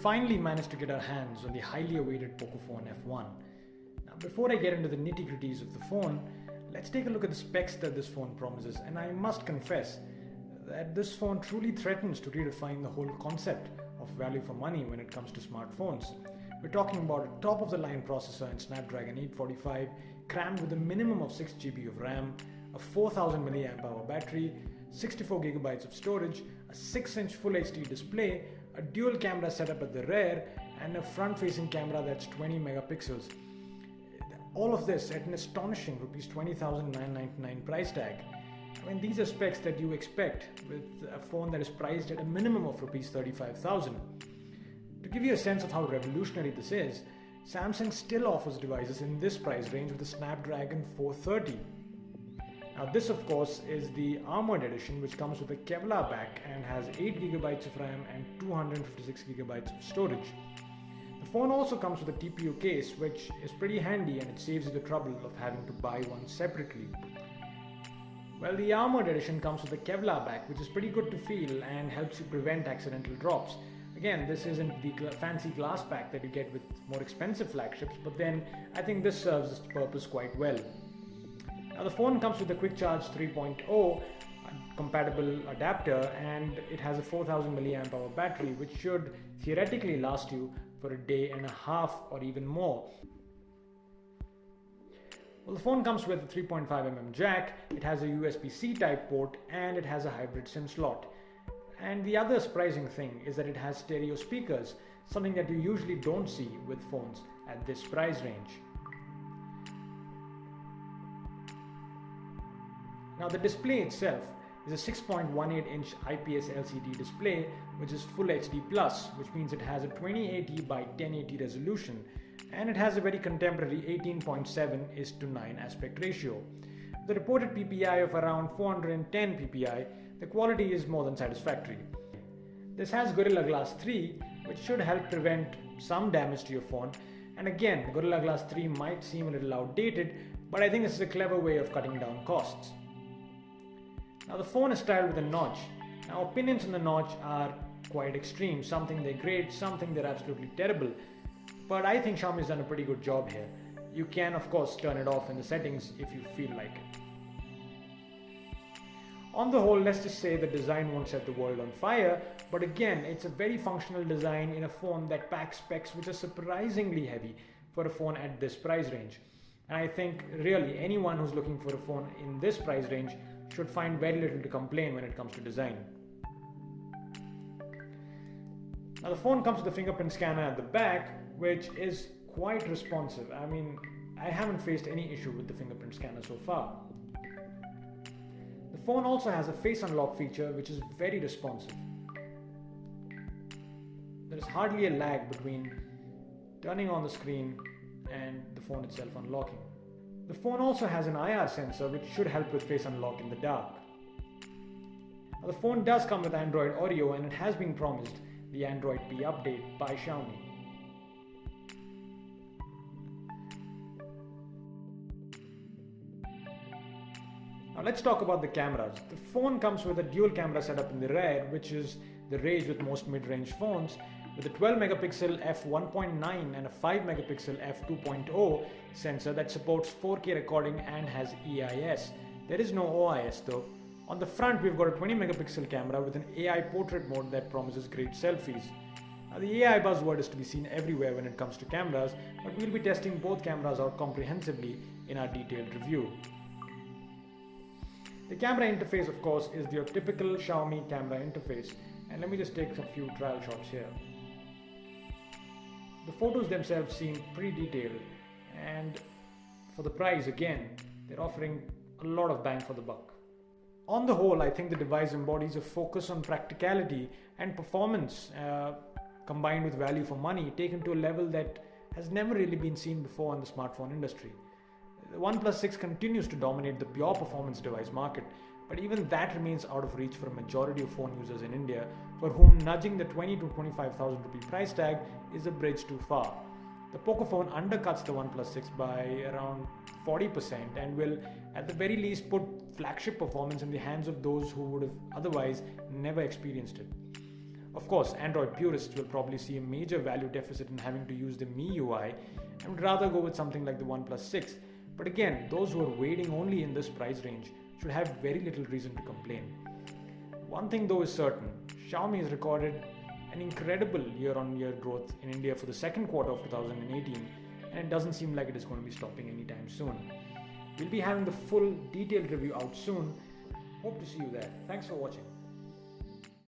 finally managed to get our hands on the highly awaited POCO F1. Now, before I get into the nitty-gritties of the phone, let's take a look at the specs that this phone promises, and I must confess that this phone truly threatens to redefine the whole concept of value for money when it comes to smartphones. We're talking about a top-of-the-line processor in Snapdragon 845, crammed with a minimum of 6 GB of RAM, a 4000 mAh battery, 64 GB of storage, a 6-inch Full HD display, a dual camera setup at the rear, and a front-facing camera that's 20 megapixels. All of this at an astonishing Rs 20,999 price tag. I mean, these are specs that you expect with a phone that is priced at a minimum of Rs 35,000. To give you a sense of how revolutionary this is, Samsung still offers devices in this price range with the Snapdragon 430. Now this of course is the armored edition, which comes with a Kevlar back and has 8 GB of RAM and 256 GB of storage. The phone also comes with a TPU case, which is pretty handy and it saves you the trouble of having to buy one separately. Well, the armored edition comes with a Kevlar back, which is pretty good to feel and helps you prevent accidental drops. Again, this isn't the fancy glass back that you get with more expensive flagships, but then I think this serves its purpose quite well. Now the phone comes with a Quick Charge 3.0 compatible adapter, and it has a 4000 mAh battery, which should theoretically last you for a day and a half or even more. Well, the phone comes with a 3.5mm jack, it has a USB-C type port, and it has a hybrid SIM slot. And the other surprising thing is that it has stereo speakers, something that you usually don't see with phones at this price range. Now the display itself is a 6.18-inch IPS LCD display, which is Full HD+, which means it has a 2080 by 1080 resolution, and it has a very contemporary 18.7:9 aspect ratio. The reported PPI of around 410 PPI, the quality is more than satisfactory. This has Gorilla Glass 3, which should help prevent some damage to your phone, and again, Gorilla Glass 3 might seem a little outdated, but I think this is a clever way of cutting down costs. Now the phone is styled with a notch. Now opinions on the notch are quite extreme, something they're great, something they're absolutely terrible, but I think Xiaomi's done a pretty good job here. You can of course turn it off in the settings if you feel like it. On the whole, let's just say the design won't set the world on fire, but again, it's a very functional design in a phone that packs specs which are surprisingly heavy for a phone at this price range. And I think really anyone who's looking for a phone in this price range should find very little to complain when it comes to design. Now the phone comes with a fingerprint scanner at the back, which is quite responsive. I mean, I haven't faced any issue with the fingerprint scanner so far. The phone also has a face unlock feature, which is very responsive. There is hardly a lag between turning on the screen and the phone itself unlocking. The phone also has an IR sensor, which should help with face unlock in the dark. Now, the phone does come with Android Audio, and it has been promised the Android P update by Xiaomi. Now let's talk about the cameras. The phone comes with a dual camera setup in the rear, which is the rage with most mid-range phones, with a 12 megapixel f1.9 and a 5 megapixel f2.0 sensor that supports 4K recording and has EIS. There is no OIS though. On the front, we've got a 20 megapixel camera with an AI portrait mode that promises great selfies. Now the AI buzzword is to be seen everywhere when it comes to cameras, but we'll be testing both cameras out comprehensively in our detailed review. The camera interface, of course, is your typical Xiaomi camera interface, and let me just take a few trial shots here. The photos themselves seem pretty detailed, and for the price, again, they're offering a lot of bang for the buck. On the whole, I think the device embodies a focus on practicality and performance combined with value for money, taken to a level that has never really been seen before in the smartphone industry. The OnePlus 6 continues to dominate the pure performance device market, but even that remains out of reach for a majority of phone users in India, for whom nudging the 20 to 25,000 rupee price tag is a bridge too far. The POCO phone undercuts the OnePlus 6 by around 40% and will at the very least put flagship performance in the hands of those who would have otherwise never experienced it. Of course, Android purists will probably see a major value deficit in having to use the MIUI and would rather go with something like the OnePlus 6. But again, those who are waiting only in this price range should have very little reason to complain. One thing though is certain, Xiaomi has recorded an incredible year-on-year growth in India for the second quarter of 2018, and it doesn't seem like it is going to be stopping anytime soon. We'll be having the full detailed review out soon. Hope to see you there. Thanks for watching.